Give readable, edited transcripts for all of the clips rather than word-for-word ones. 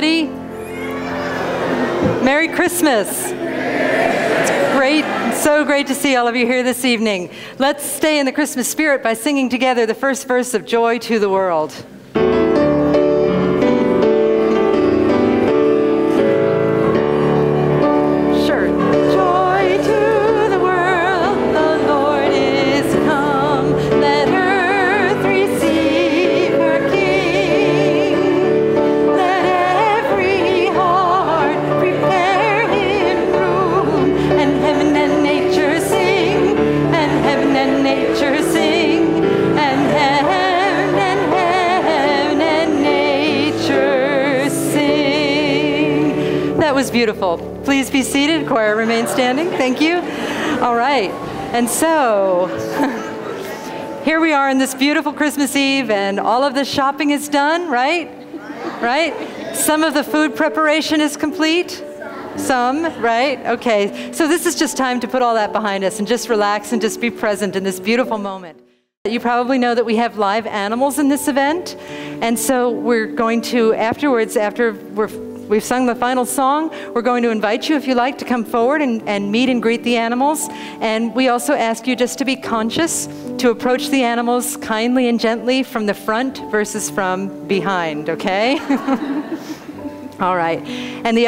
everybody. Merry Christmas. It's great, so great to see all of you here this evening. Let's stay in the Christmas spirit by singing together the first verse of Joy to the World. Beautiful. Please be seated. Choir, remain standing. Thank you. All right. And so, here we are on this beautiful Christmas Eve, and all of the shopping is done, right? Right? Some of the food preparation is complete. Some, right? Okay. So this is just time to put all that behind us and just relax and just be present in this beautiful moment. You probably know that we have live animals in this event. And so we're going to, afterwards, after we've sung the final song, we're going to invite you, if you like, to come forward and meet and greet the animals. And we also ask you just to be conscious to approach the animals kindly and gently from the front versus from behind, okay? All right. And the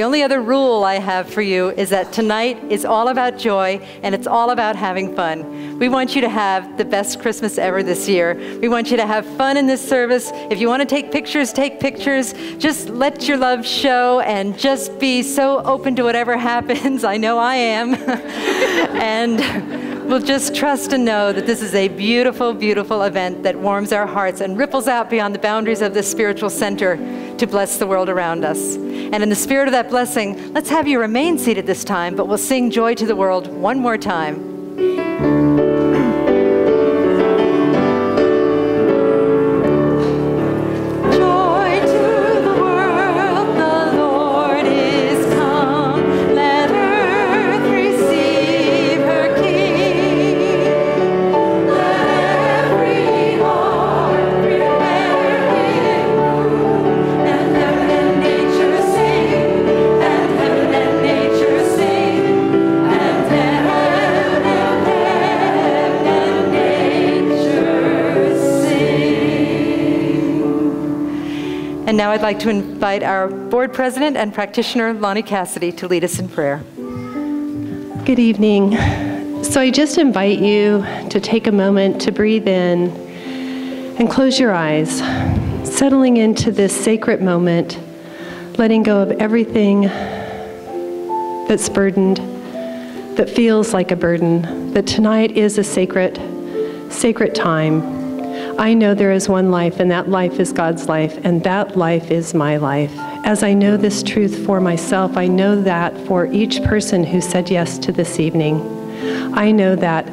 only other rule I have for you is that tonight is all about joy, and it's all about having fun. We want you to have the best Christmas ever this year. We want you to have fun in this service. If you want to take pictures, take pictures. Just let your love show and just be so open to whatever happens. I know I am. And we'll just trust and know that this is a beautiful, beautiful event that warms our hearts and ripples out beyond the boundaries of this spiritual center to bless the world around us. And in the spirit of that blessing, let's have you remain seated this time, but we'll sing Joy to the World one more time. And now I'd like to invite our board president and practitioner, Lonnie Cassidy, to lead us in prayer. Good evening. So I just invite you to take a moment to breathe in and close your eyes, settling into this sacred moment, letting go of everything that's burdened, that feels like a burden, that tonight is a sacred time. I know there is one life, and that life is God's life, and that life is my life. As I know this truth for myself, I know that for each person who said yes to this evening. I know that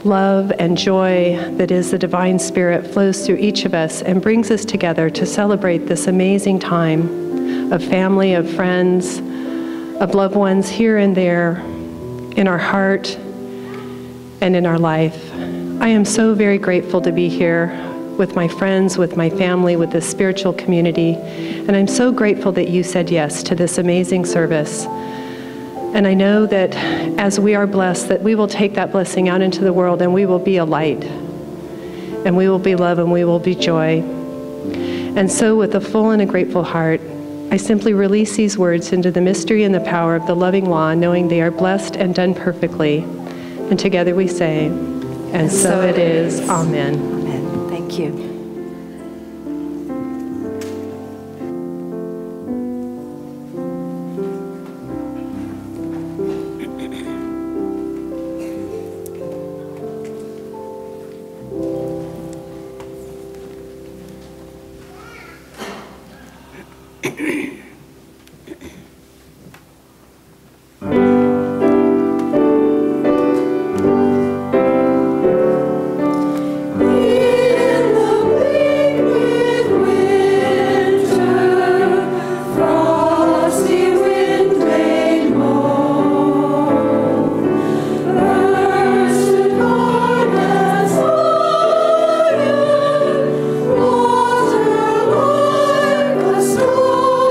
love and joy that is the divine spirit flows through each of us and brings us together to celebrate this amazing time of family, of friends, of loved ones here and there in our heart and in our life. I am so very grateful to be here with my friends, with my family, with this spiritual community. And I'm so grateful that you said yes to this amazing service. And I know that as we are blessed, that we will take that blessing out into the world, and we will be a light, and we will be love, and we will be joy. And so with a full and a grateful heart, I simply release these words into the mystery and the power of the loving law, knowing they are blessed and done perfectly. And together we say, and so it is. Amen. Thank you. Storm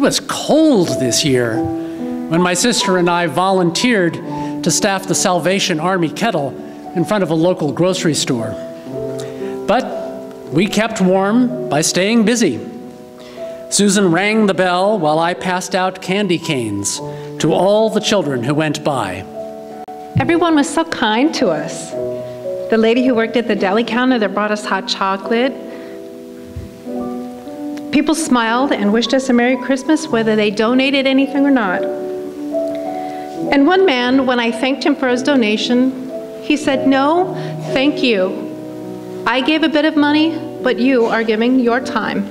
was cold this year when my sister and I volunteered to staff the Salvation Army kettle in front of a local grocery store. But we kept warm by staying busy. Susan rang the bell while I passed out candy canes to all the children who went by. Everyone was so kind to us. The lady who worked at the deli counter that brought us hot chocolate. People smiled and wished us a Merry Christmas, whether they donated anything or not. And one man, when I thanked him for his donation, he said, "No, thank you. I gave a bit of money, but you are giving your time."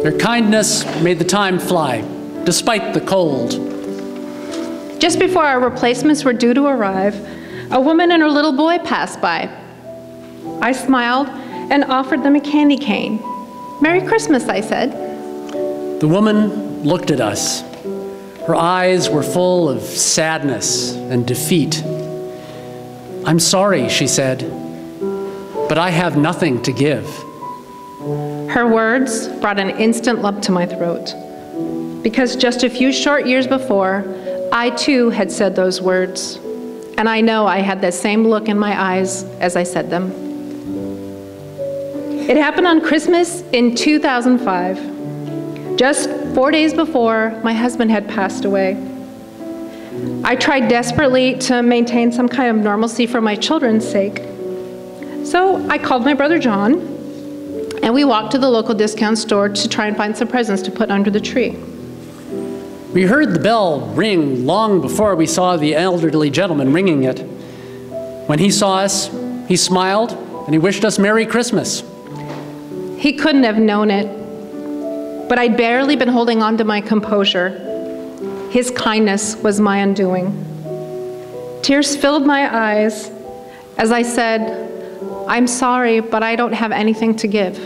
Their kindness made the time fly, despite the cold. Just before our replacements were due to arrive, a woman and her little boy passed by. I smiled and offered them a candy cane. "Merry Christmas," I said. The woman looked at us. Her eyes were full of sadness and defeat. "I'm sorry," she said, "but I have nothing to give." Her words brought an instant lump to my throat, because just a few short years before, I too had said those words, and I know I had that same look in my eyes as I said them. It happened on Christmas in 2005, just 4 days before my husband had passed away. I tried desperately to maintain some kind of normalcy for my children's sake. So I called my brother John, and we walked to the local discount store to try and find some presents to put under the tree. We heard the bell ring long before we saw the elderly gentleman ringing it. When he saw us, he smiled and he wished us Merry Christmas. He couldn't have known it, but I'd barely been holding on to my composure. His kindness was my undoing. Tears filled my eyes as I said, "I'm sorry, but I don't have anything to give."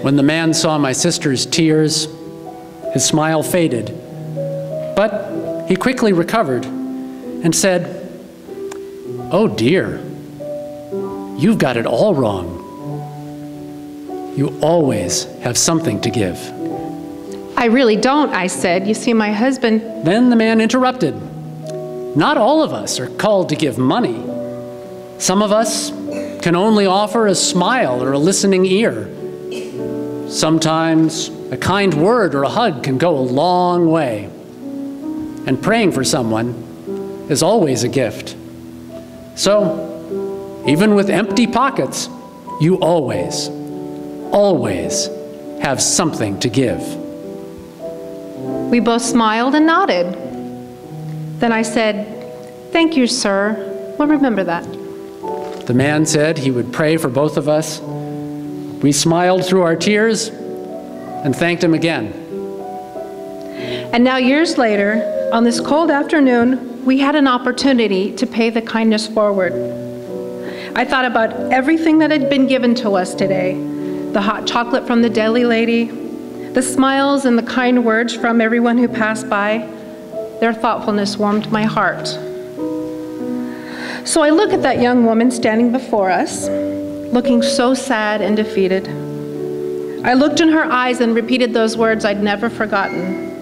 When the man saw my sister's tears, his smile faded, but he quickly recovered and said, "Oh dear, you've got it all wrong. You always have something to give." "I really don't," I said. "You see, my husband..." Then the man interrupted. "Not all of us are called to give money. Some of us can only offer a smile or a listening ear. Sometimes a kind word or a hug can go a long way. And praying for someone is always a gift. So, even with empty pockets, you always have something to give." We both smiled and nodded. Then I said, "Thank you, sir. We'll remember that." The man said he would pray for both of us. We smiled through our tears and thanked him again. And now, years later, on this cold afternoon, we had an opportunity to pay the kindness forward. I thought about everything that had been given to us today: the hot chocolate from the deli lady, the smiles and the kind words from everyone who passed by. Their thoughtfulness warmed my heart. So I look at that young woman standing before us, looking so sad and defeated. I looked in her eyes and repeated those words I'd never forgotten.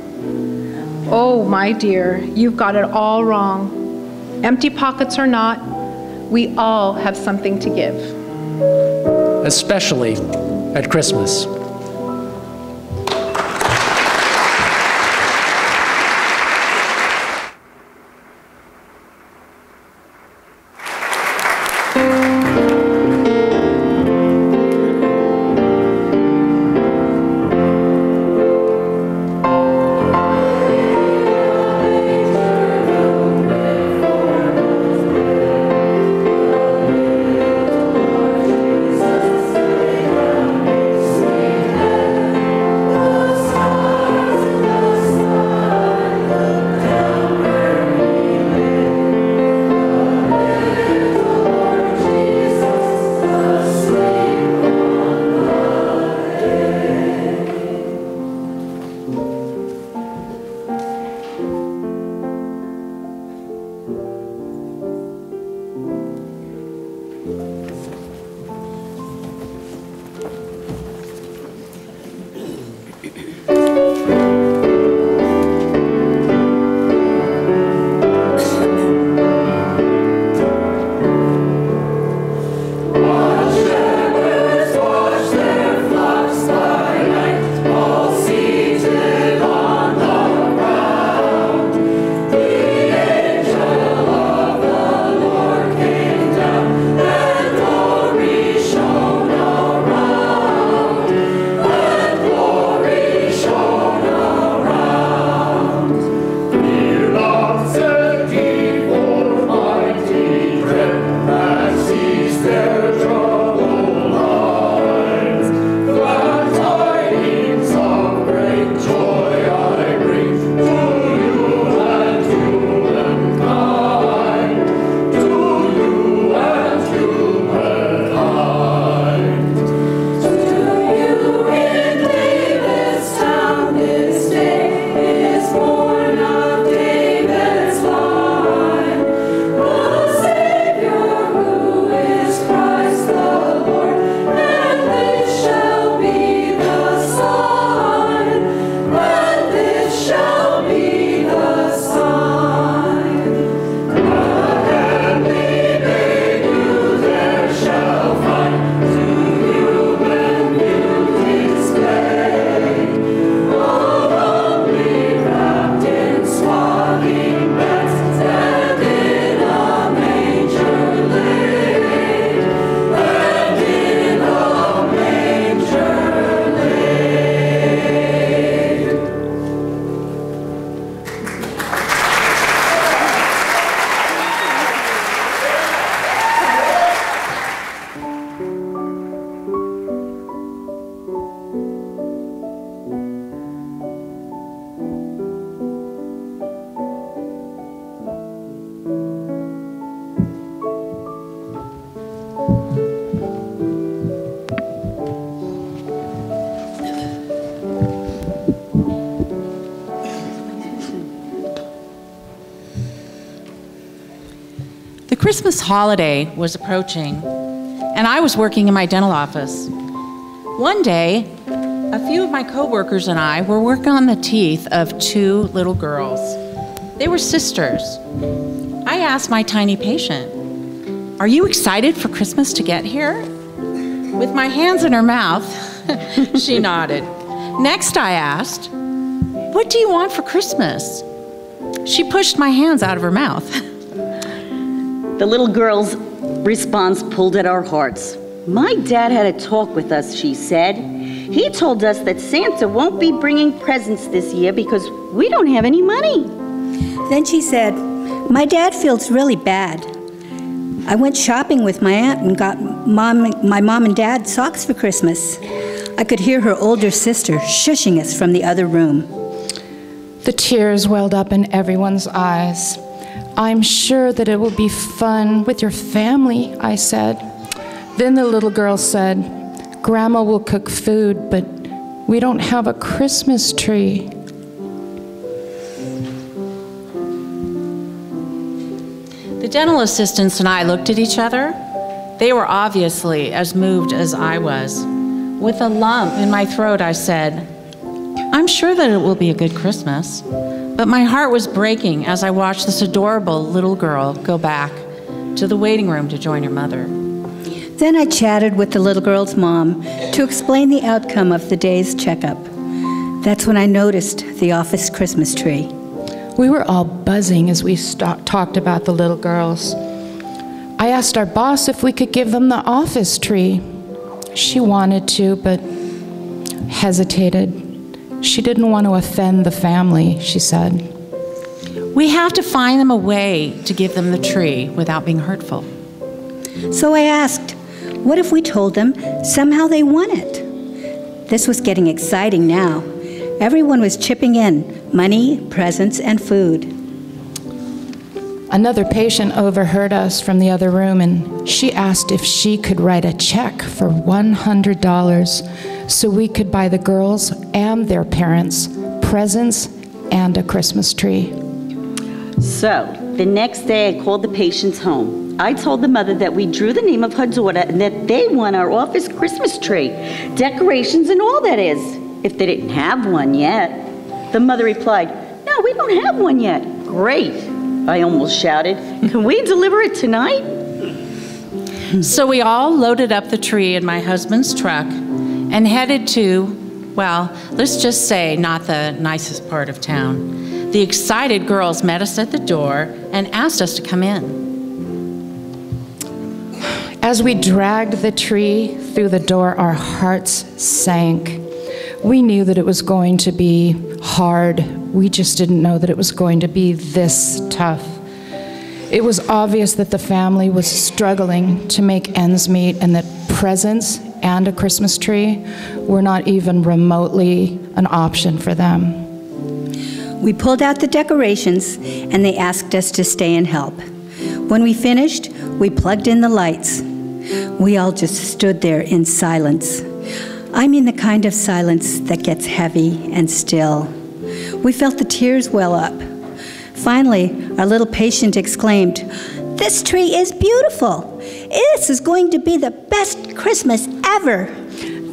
"Oh, my dear, you've got it all wrong. Empty pockets or not, we all have something to give." Especially at Christmas. Christmas holiday was approaching, and I was working in my dental office. One day, a few of my coworkers and I were working on the teeth of 2 little girls. They were sisters. I asked my tiny patient, "Are you excited for Christmas to get here?" With my hands in her mouth, she nodded. Next, I asked, "What do you want for Christmas?" She pushed my hands out of her mouth. The little girl's response pulled at our hearts. "My dad had a talk with us," she said. "He told us that Santa won't be bringing presents this year because we don't have any money." Then she said, "My dad feels really bad. I went shopping with my aunt and got my mom and dad socks for Christmas." I could hear her older sister shushing us from the other room. The tears welled up in everyone's eyes. "I'm sure that it will be fun with your family," I said. Then the little girl said, "Grandma will cook food, but we don't have a Christmas tree." The dental assistants and I looked at each other. They were obviously as moved as I was. With a lump in my throat, I said, "I'm sure that it will be a good Christmas." But my heart was breaking as I watched this adorable little girl go back to the waiting room to join her mother. Then I chatted with the little girl's mom to explain the outcome of the day's checkup. That's when I noticed the office Christmas tree. We were all buzzing as we talked about the little girls. I asked our boss if we could give them the office tree. She wanted to, but hesitated. She didn't want to offend the family, she said. We have to find them a way to give them the tree without being hurtful. So I asked, what if we told them somehow they won it? This was getting exciting now. Everyone was chipping in, money, presents, and food. Another patient overheard us from the other room, and she asked if she could write a check for $100 so we could buy the girls and their parents presents and a Christmas tree. So, the next day I called the patients home. I told the mother that we drew the name of her daughter and that they won our office Christmas tree, decorations and all that is, if they didn't have one yet. The mother replied, "No, we don't have one yet." "Great," I almost shouted. "Can we deliver it tonight?" So we all loaded up the tree in my husband's truck and headed to, well, let's just say not the nicest part of town. The excited girls met us at the door and asked us to come in. As we dragged the tree through the door, our hearts sank. We knew that it was going to be hard. We just didn't know that it was going to be this tough. It was obvious that the family was struggling to make ends meet and that presents and a Christmas tree were not even remotely an option for them. We pulled out the decorations and they asked us to stay and help. When we finished, we plugged in the lights. We all just stood there in silence. I mean the kind of silence that gets heavy and still. We felt the tears well up. Finally, our little patient exclaimed, "This tree is beautiful. This is going to be the best Christmas ever."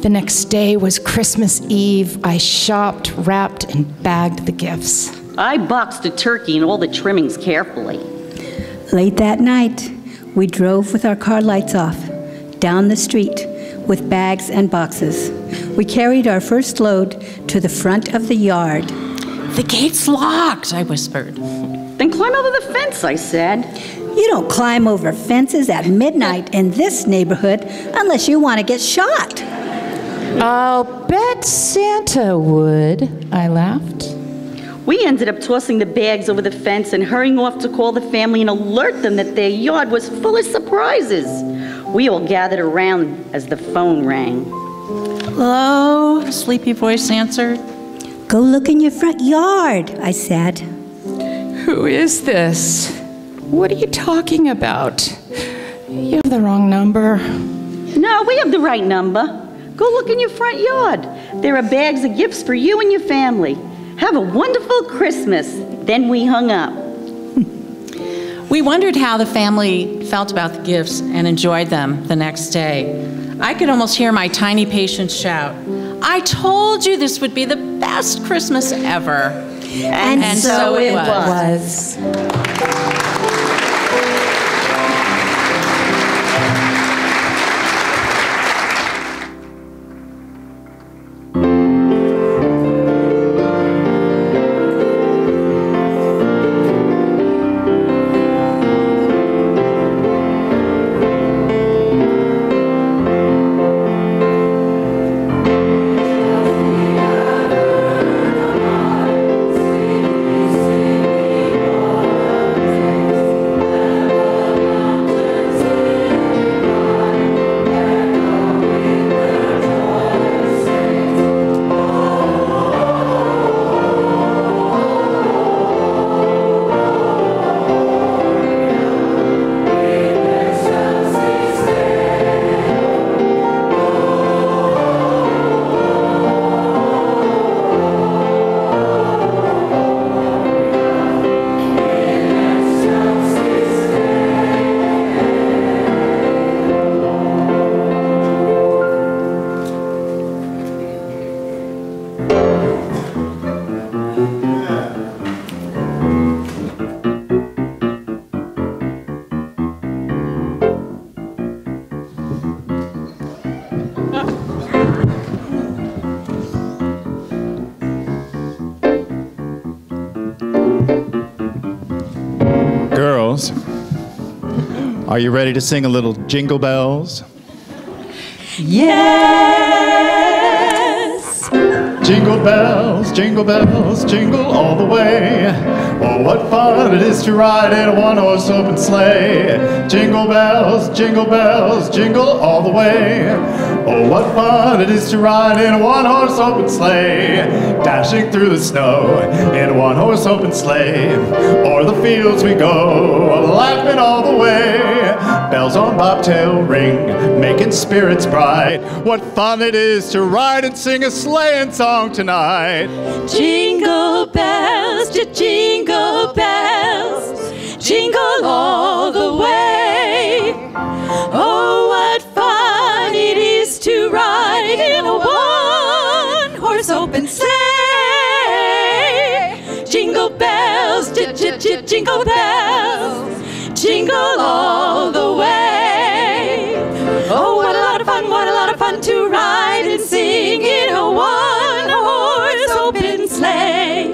The next day was Christmas Eve. I shopped, wrapped, and bagged the gifts. I boxed the turkey and all the trimmings carefully. Late that night, we drove with our car lights off, down the street, with bags and boxes. We carried our first load to the front of the yard. "The gate's locked," I whispered. "Then climb over the fence," I said. You don't climb over fences at midnight in this neighborhood unless you want to get shot. I'll bet Santa would, I laughed. We ended up tossing the bags over the fence and hurrying off to call the family and alert them that their yard was full of surprises. We all gathered around as the phone rang. "Hello?" a sleepy voice answered. Go look in your front yard, I said. Who is this? What are you talking about? You have the wrong number. No, we have the right number. Go look in your front yard. There are bags of gifts for you and your family. Have a wonderful Christmas. Then we hung up. We wondered how the family felt about the gifts and enjoyed them the next day. I could almost hear my tiny patients shout, "I told you this would be the best Christmas ever." And so it was. Girls, are you ready to sing a little Jingle Bells? Yes! Jingle bells, jingle all the way. Oh, what fun it is to ride in a one-horse open sleigh. Jingle bells, jingle all the way. Oh, what fun it is to ride in a one-horse open sleigh. Dashing through the snow in a one-horse open sleigh. O'er the fields we go, laughing all the way. Bells on bobtail ring, making spirits bright. What fun it is to ride and sing a sleighing song tonight. Jingle bells, jingle bells, jingle all the way. Oh, what fun it is to ride in a one-horse open sleigh. Jingle bells, jingle bells, jingle all the way. Oh, what a lot of fun to ride and sing in a one-horse open sleigh.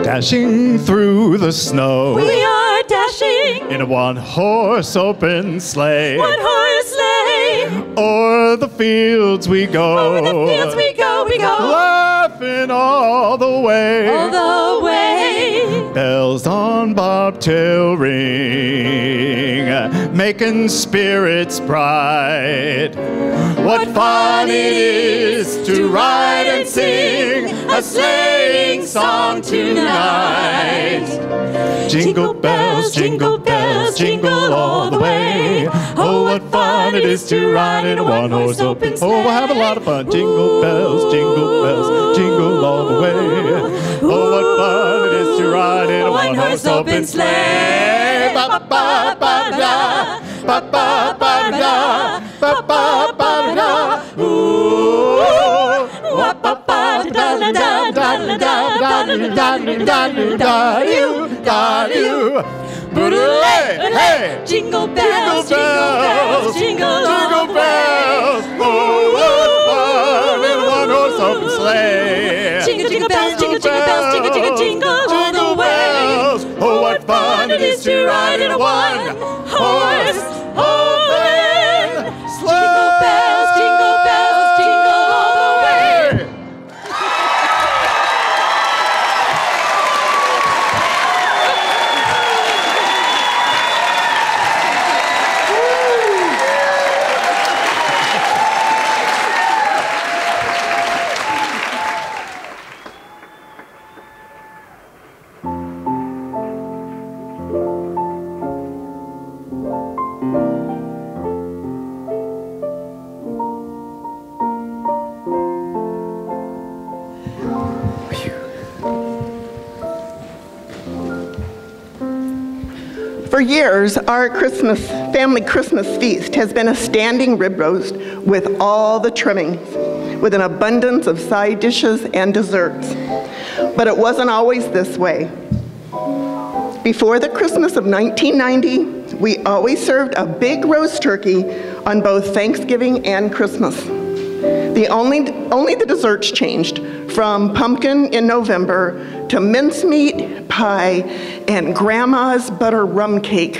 Dashing through the snow, We are dashing in a one-horse open sleigh. one-horse sleigh. O'er the fields we go, Over the fields we go, laughing all the way. all the way. Bells on bobtail ring, making spirits bright. What fun it is to ride and sing a sleighing song tonight. Jingle bells, jingle all the way. Oh, what fun it is to ride in a one-horse open sleigh. Oh, we'll have a lot of fun. Jingle bells, jingle all the way. Oh, what fun it is to ride in a one-horse open sleigh. Ba ba ba ba da, ba ba ba da, ba ba ba da. Ooh, wa ba ba da da da da da da da da da da da. Hey! Jingle bells, jingle bells. Oh, what fun in a one-horse open sleigh. Jingle bells, jingle all the way. Oh, what fun it is to ride in a one-horse open sleigh. Jingle bells, jingle all the way. years, our family Christmas feast has been a standing rib roast with all the trimmings, with an abundance of side dishes and desserts. But it wasn't always this way. Before the Christmas of 1990, we always served a big roast turkey on both Thanksgiving and Christmas. Only the desserts changed, from pumpkin in November to mincemeat pie and Grandma's butter rum cake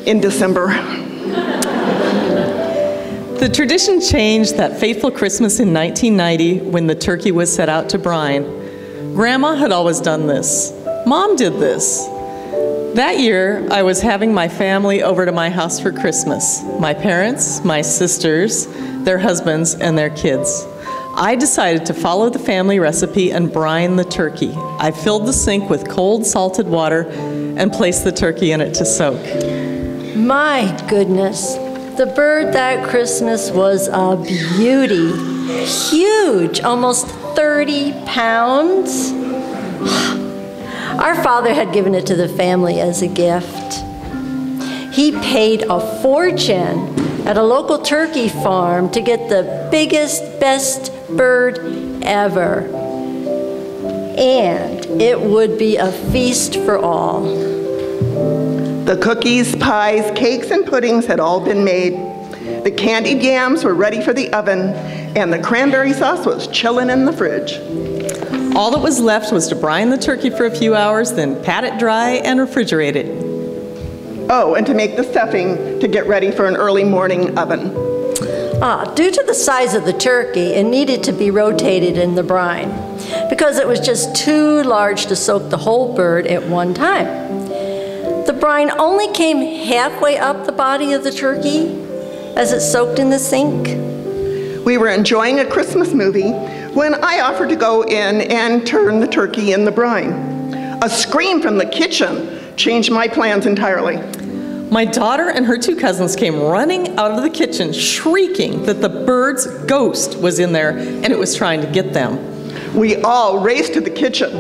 in December. The tradition changed that fateful Christmas in 1990 when the turkey was set out to brine. Grandma had always done this. Mom did this. That year, I was having my family over to my house for Christmas. My parents, my sisters, their husbands, and their kids. I decided to follow the family recipe and brine the turkey. I filled the sink with cold salted water and placed the turkey in it to soak. My goodness, the bird that Christmas was a beauty. Huge, almost 30 pounds. Our father had given it to the family as a gift. He paid a fortune at a local turkey farm to get the biggest, best bird ever. And it would be a feast for all. The cookies, pies, cakes, and puddings had all been made. The candied yams were ready for the oven, and the cranberry sauce was chilling in the fridge. All that was left was to brine the turkey for a few hours, then pat it dry and refrigerate it. Oh, and to make the stuffing to get ready for an early morning oven. Due to the size of the turkey, it needed to be rotated in the brine because it was just too large to soak the whole bird at one time. The brine only came halfway up the body of the turkey as it soaked in the sink. We were enjoying a Christmas movie when I offered to go in and turn the turkey in the brine. A scream from the kitchen changed my plans entirely. My daughter and her two cousins came running out of the kitchen, shrieking that the bird's ghost was in there and it was trying to get them. We all raced to the kitchen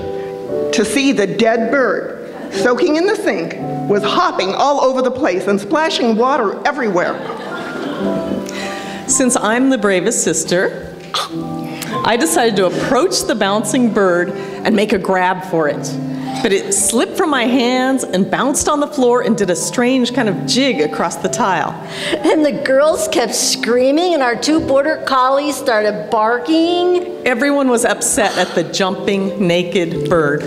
to see the dead bird, soaking in the sink, was hopping all over the place and splashing water everywhere. Since I'm the bravest sister, I decided to approach the bouncing bird and make a grab for it. But it slipped from my hands and bounced on the floor and did a strange kind of jig across the tile. And the girls kept screaming and our two border collies started barking. Everyone was upset at the jumping naked bird.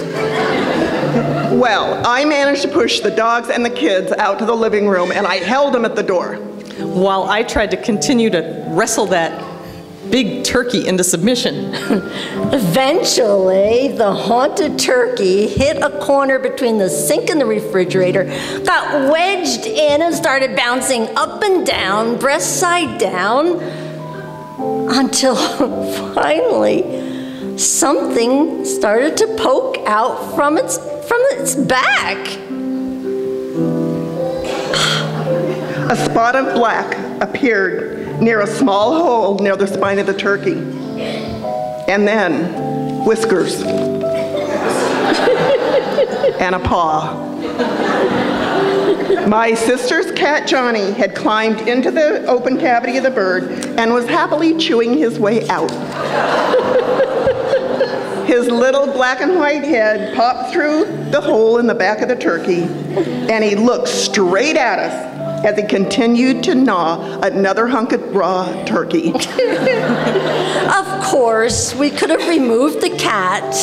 Well, I managed to push the dogs and the kids out to the living room and I held them at the door. While I tried to continue to wrestle that big turkey into submission. Eventually, the haunted turkey hit a corner between the sink and the refrigerator, got wedged in and started bouncing up and down, breast side down, until finally something started to poke out from its back. A spot of black appeared near a small hole near the spine of the turkey. And then, whiskers. And a paw. My sister's cat, Johnny, had climbed into the open cavity of the bird and was happily chewing his way out. His little black and white head popped through the hole in the back of the turkey, and he looked straight at us as he continued to gnaw another hunk of raw turkey. Of course, we could have removed the cat,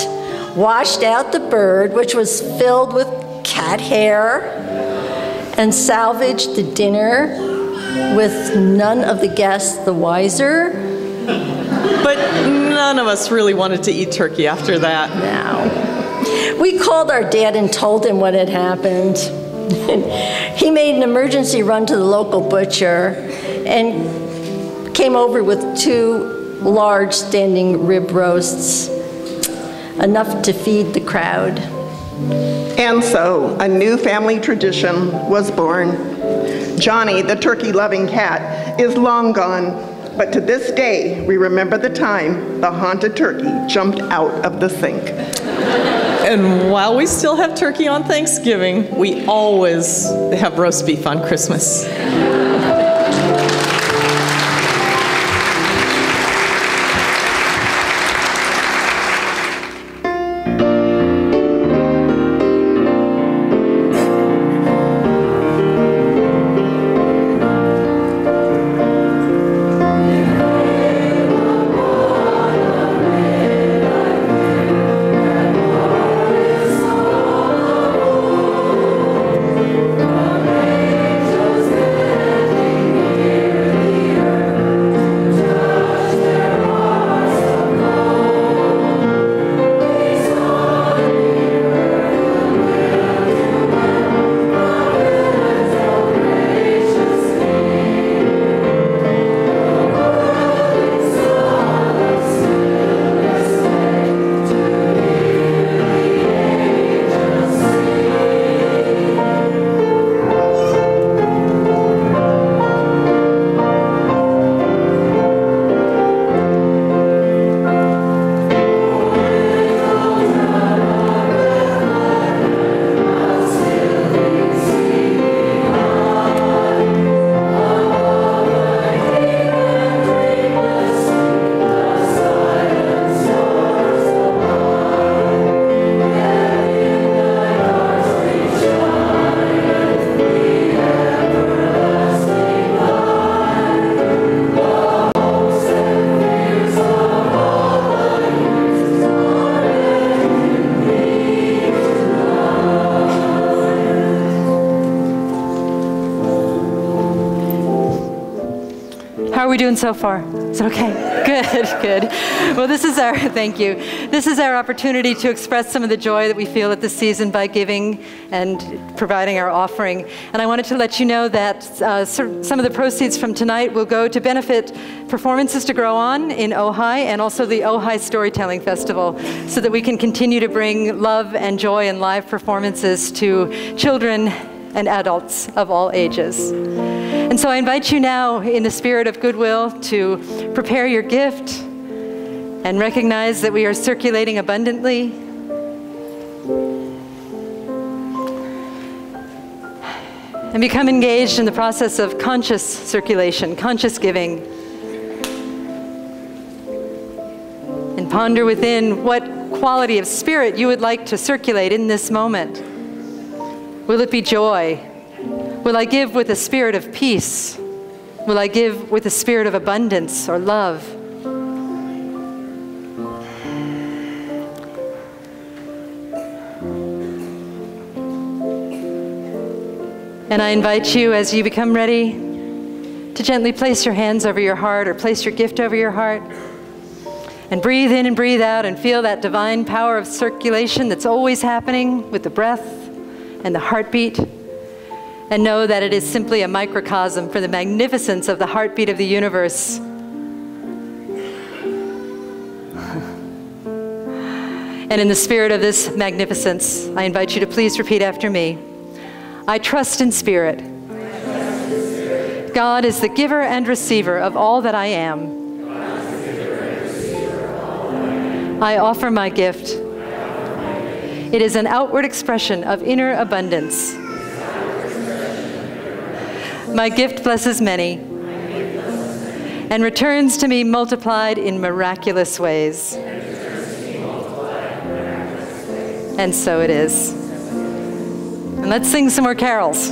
washed out the bird, which was filled with cat hair, and salvaged the dinner with none of the guests the wiser. But none of us really wanted to eat turkey after that. No. We called our dad and told him what had happened. He made an emergency run to the local butcher and came over with 2 large standing rib roasts, enough to feed the crowd. And so a new family tradition was born. Johnny, the turkey-loving cat, is long gone, but to this day, we remember the time the haunted turkey jumped out of the sink. And while we still have turkey on Thanksgiving, we always have roast beef on Christmas. How are we doing so far? Is it okay? Good, good. Well, this is our, thank you. This is our opportunity to express some of the joy that we feel at this season by giving and providing our offering. And I wanted to let you know that some of the proceeds from tonight will go to benefit Performances to Grow On in Ojai and also the Ojai Storytelling Festival, so that we can continue to bring love and joy and live performances to children and adults of all ages. And so I invite you now, in the spirit of goodwill, to prepare your gift and recognize that we are circulating abundantly. And become engaged in the process of conscious circulation, conscious giving. And ponder within what quality of spirit you would like to circulate in this moment. Will it be joy? Will I give with a spirit of peace? Will I give with a spirit of abundance or love? And I invite you, as you become ready, to gently place your hands over your heart or place your gift over your heart. And breathe in and breathe out and feel that divine power of circulation that's always happening with the breath and the heartbeat. And know that it is simply a microcosm for the magnificence of the heartbeat of the universe. And in the spirit of this magnificence, I invite you to please repeat after me. I trust in spirit. God is the giver and receiver of all that I am. I offer my gift. It is an outward expression of inner abundance. My gift blesses many and returns to me multiplied in miraculous ways. And so it is. And let's sing some more carols.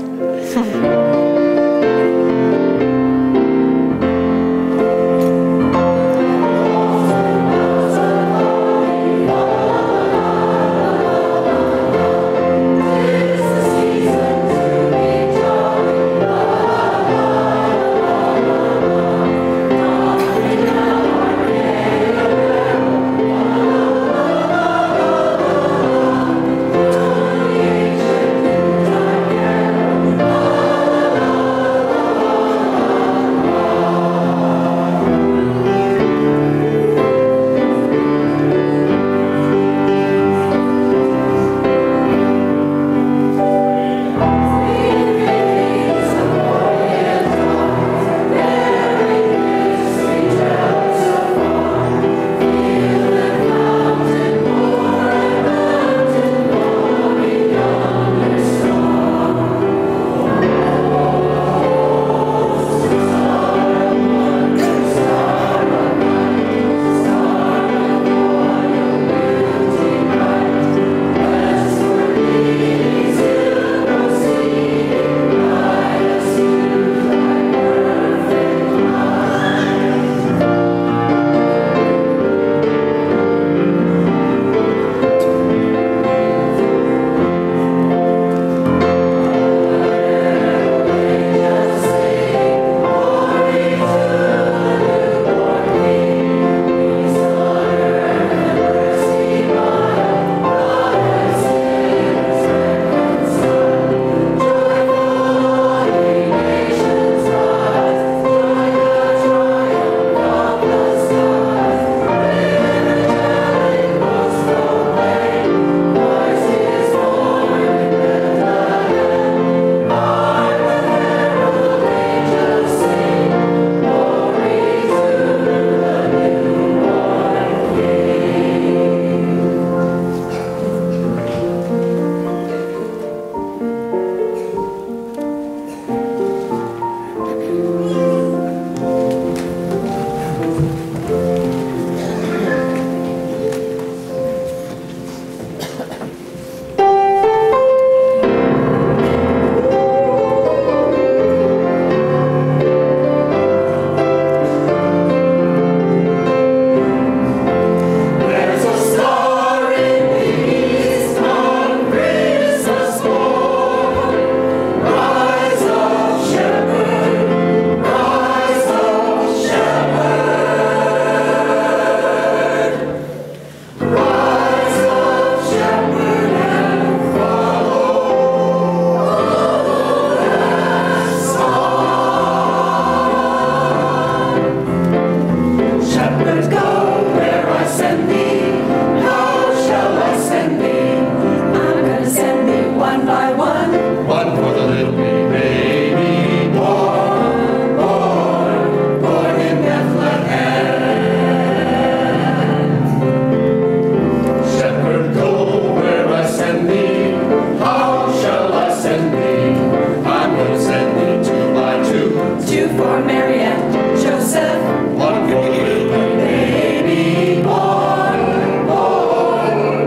for Mary and Joseph. One for little baby born,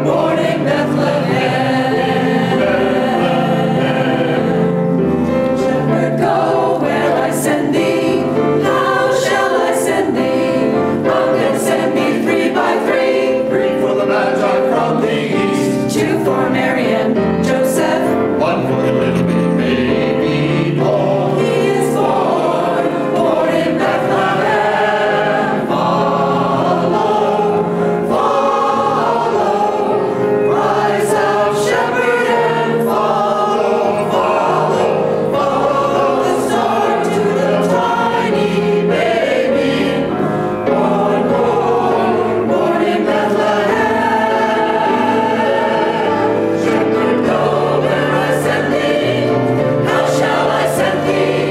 born in Bethlehem. Shepherd, go where I send thee. How shall I send thee? I'm gonna send me 3 by 3. 3 for the Magi from the east. 2 for Mary and Joseph. 1 for the little baby born. He is born in Bethlehem. Follow, follow, rise up, shepherd, and follow, follow the star to the tiny baby, born in Bethlehem. Shepherd, go where I send thee. How shall I send thee?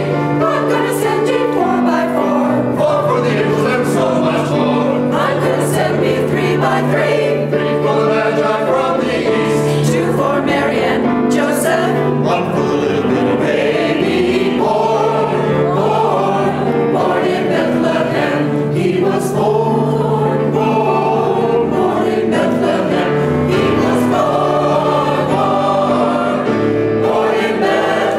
I'm gonna send you 4 by 4. 4 for the angels and so much more. I'm gonna send me 3 by 3. 3 for the Magi from the east. 2 for Mary and Joseph. 1 for the little baby born in Bethlehem. He was born in Bethlehem. He was born in Bethlehem.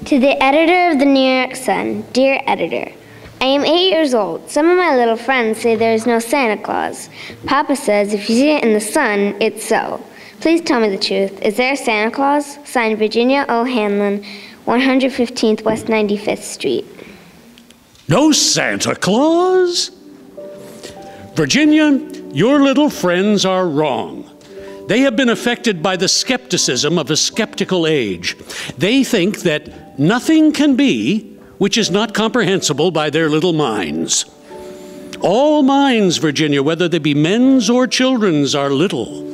To the editor of the New York Sun, dear editor, I am 8 years old. Some of my little friends say there is no Santa Claus. Papa says if you see it in the sun, it's so. Please tell me the truth. Is there a Santa Claus? Signed, Virginia O. Hanlon, 115th West 95th Street. No Santa Claus? Virginia, your little friends are wrong. They have been affected by the skepticism of a skeptical age. They think that nothing can be which is not comprehensible by their little minds. All minds, Virginia, whether they be men's or children's, are little.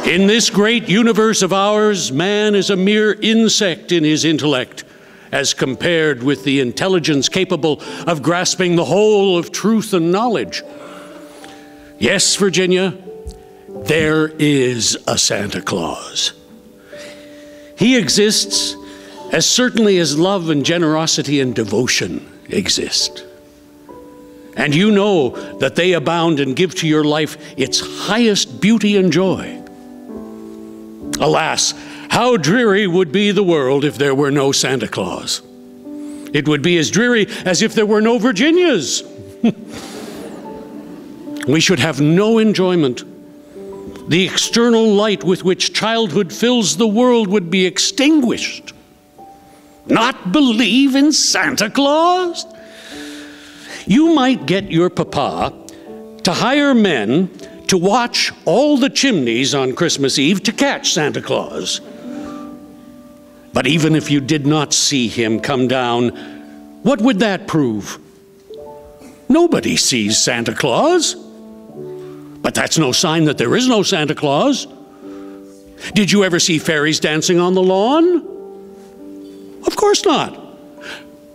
In this great universe of ours, man is a mere insect in his intellect, as compared with the intelligence capable of grasping the whole of truth and knowledge. Yes, Virginia, there is a Santa Claus. He exists as certainly as love and generosity and devotion exist. And you know that they abound and give to your life its highest beauty and joy. Alas, how dreary would be the world if there were no Santa Claus. It would be as dreary as if there were no Virginias. We should have no enjoyment. The external light with which childhood fills the world would be extinguished. Not believe in Santa Claus? You might get your papa to hire men to watch all the chimneys on Christmas Eve to catch Santa Claus. But even if you did not see him come down, what would that prove? Nobody sees Santa Claus. But that's no sign that there is no Santa Claus. Did you ever see fairies dancing on the lawn? Of course not.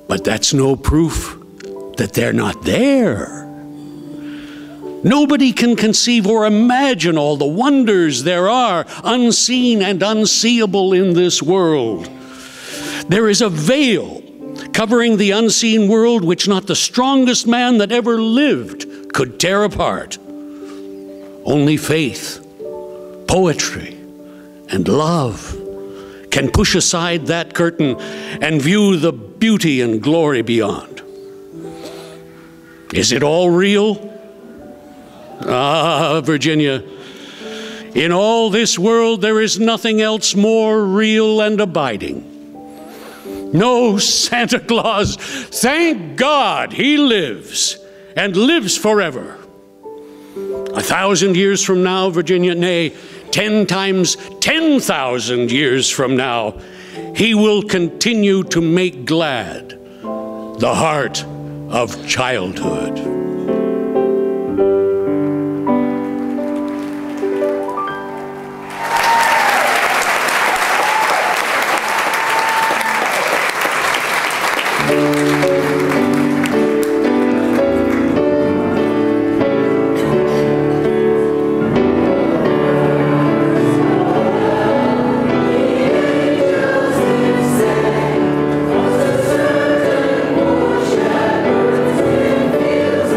But that's no proof that they're not there. Nobody can conceive or imagine all the wonders there are, unseen and unseeable in this world. There is a veil covering the unseen world which not the strongest man that ever lived could tear apart. Only faith, poetry, and love can push aside that curtain and view the beauty and glory beyond. Is it all real? Ah, Virginia, in all this world there is nothing else more real and abiding. No Santa Claus, thank God he lives and lives forever. 1,000 years from now, Virginia, nay, 10 times 10,000 years from now, he will continue to make glad the heart of childhood. Fields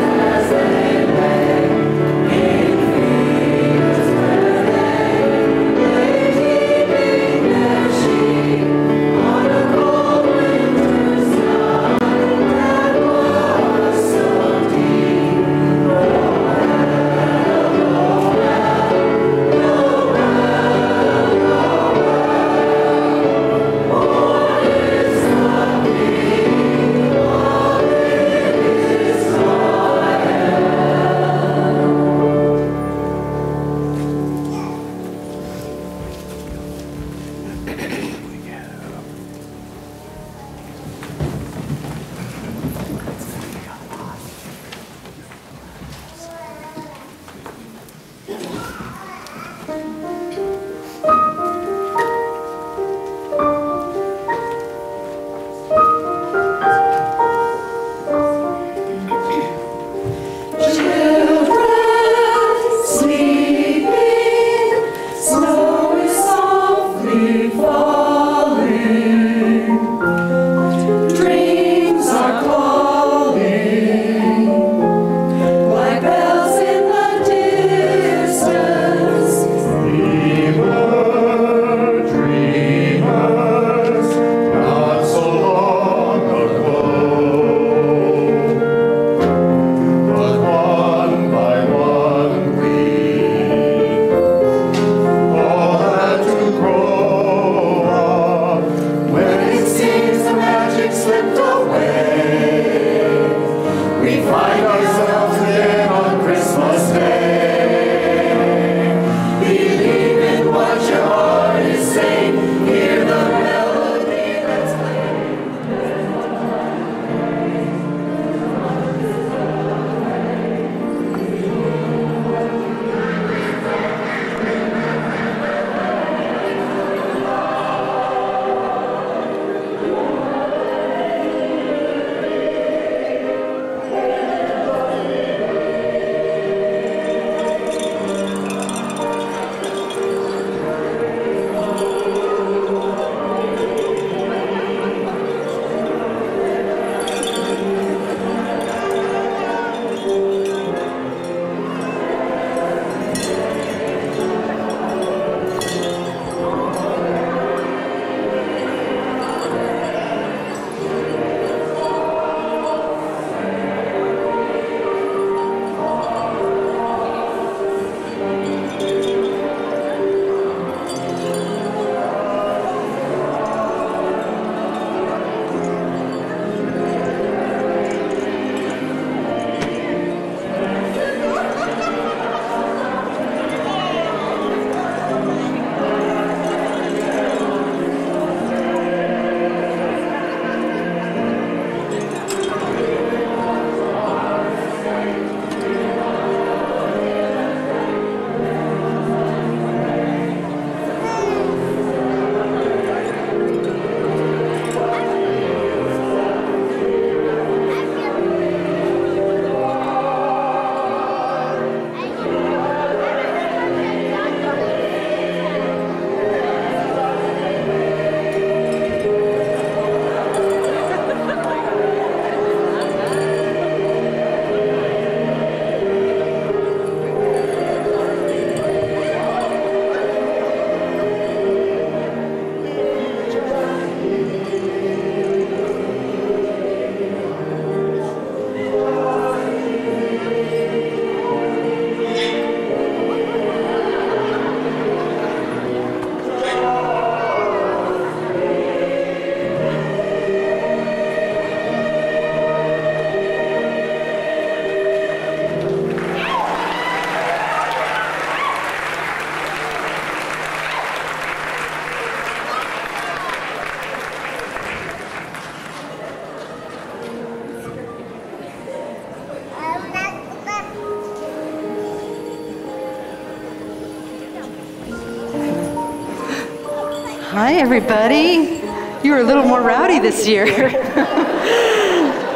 Hi, everybody. You were a little more rowdy this year.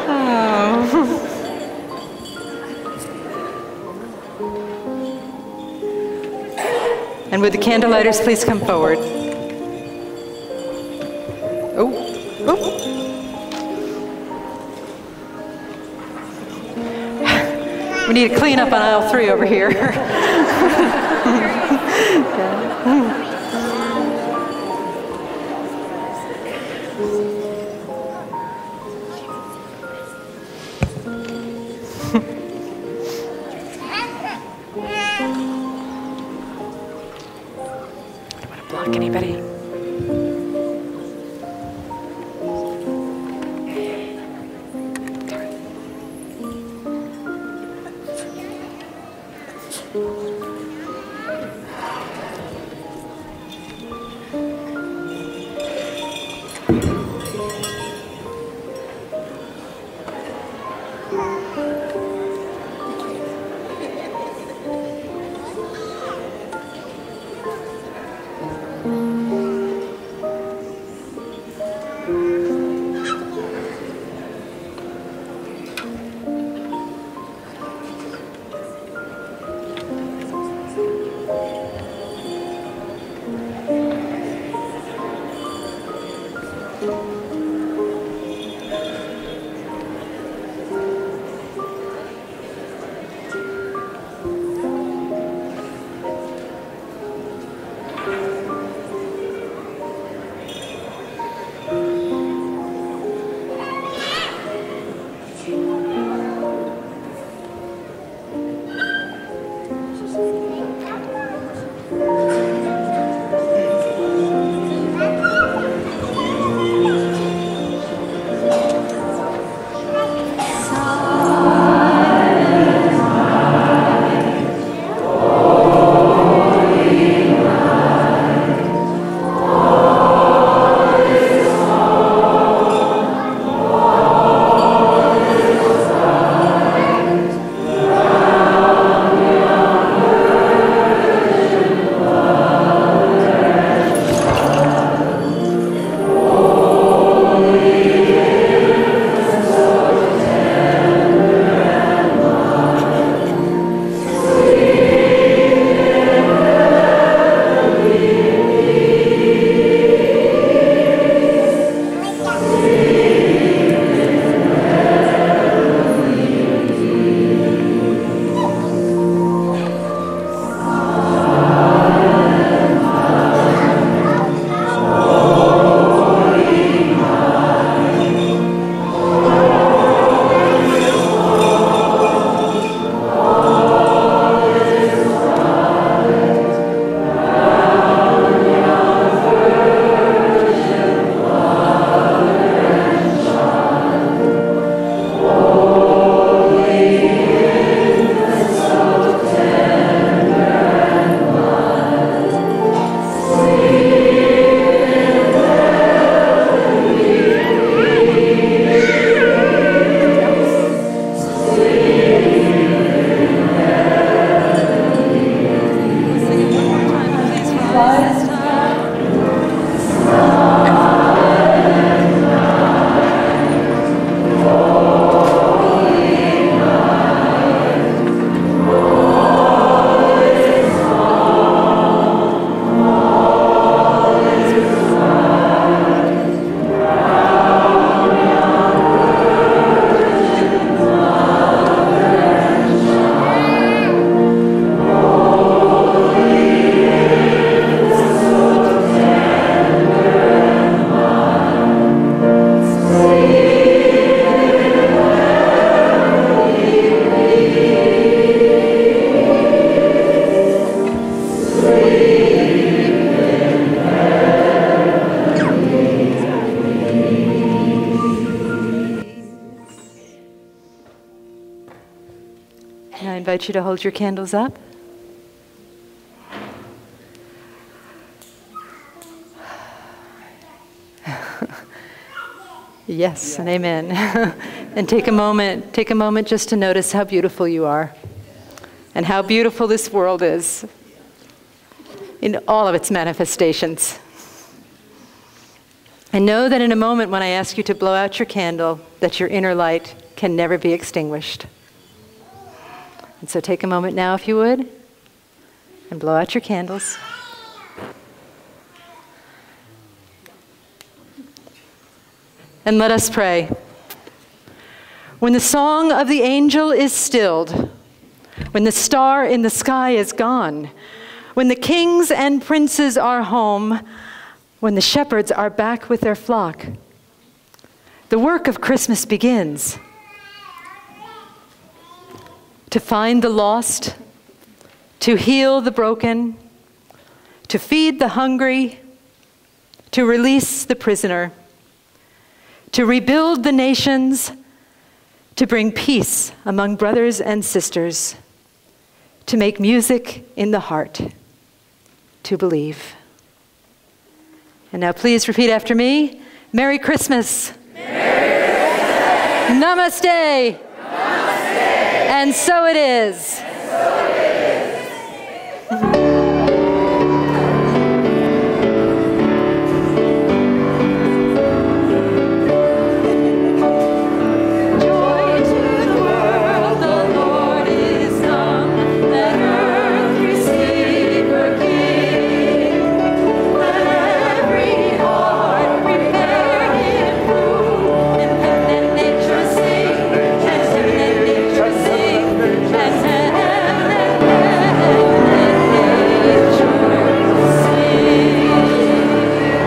Oh. And would the candlelighters please come forward? Oh, oh. We need to clean up on aisle 3 over here. Block anybody. invite you to hold your candles up. Yes, and amen. And take a moment just to notice how beautiful you are and how beautiful this world is in all of its manifestations. And know that in a moment when I ask you to blow out your candle, that your inner light can never be extinguished. And so take a moment now, if you would, and blow out your candles. And let us pray. When the song of the angel is stilled, when the star in the sky is gone, when the kings and princes are home, when the shepherds are back with their flock, the work of Christmas begins. To find the lost, to heal the broken, to feed the hungry, to release the prisoner, to rebuild the nations, to bring peace among brothers and sisters, to make music in the heart, to believe. And now please repeat after me. Merry Christmas. Merry Christmas. Namaste. Namaste. And so it is. And so it is.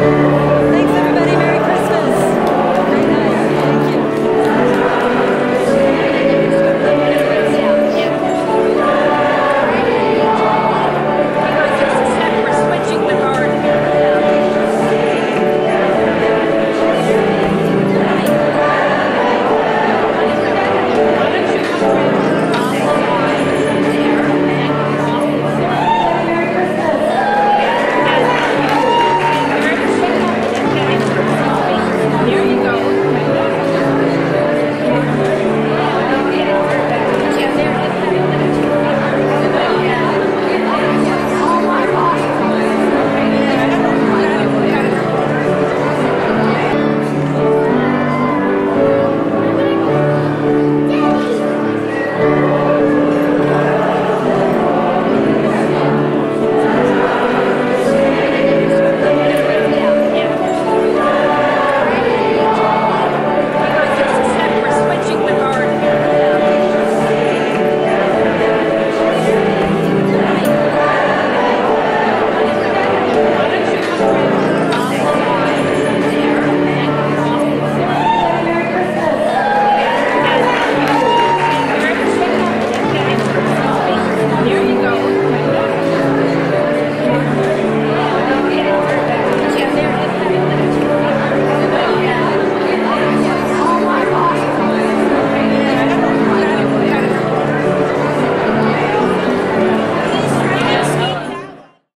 Sing.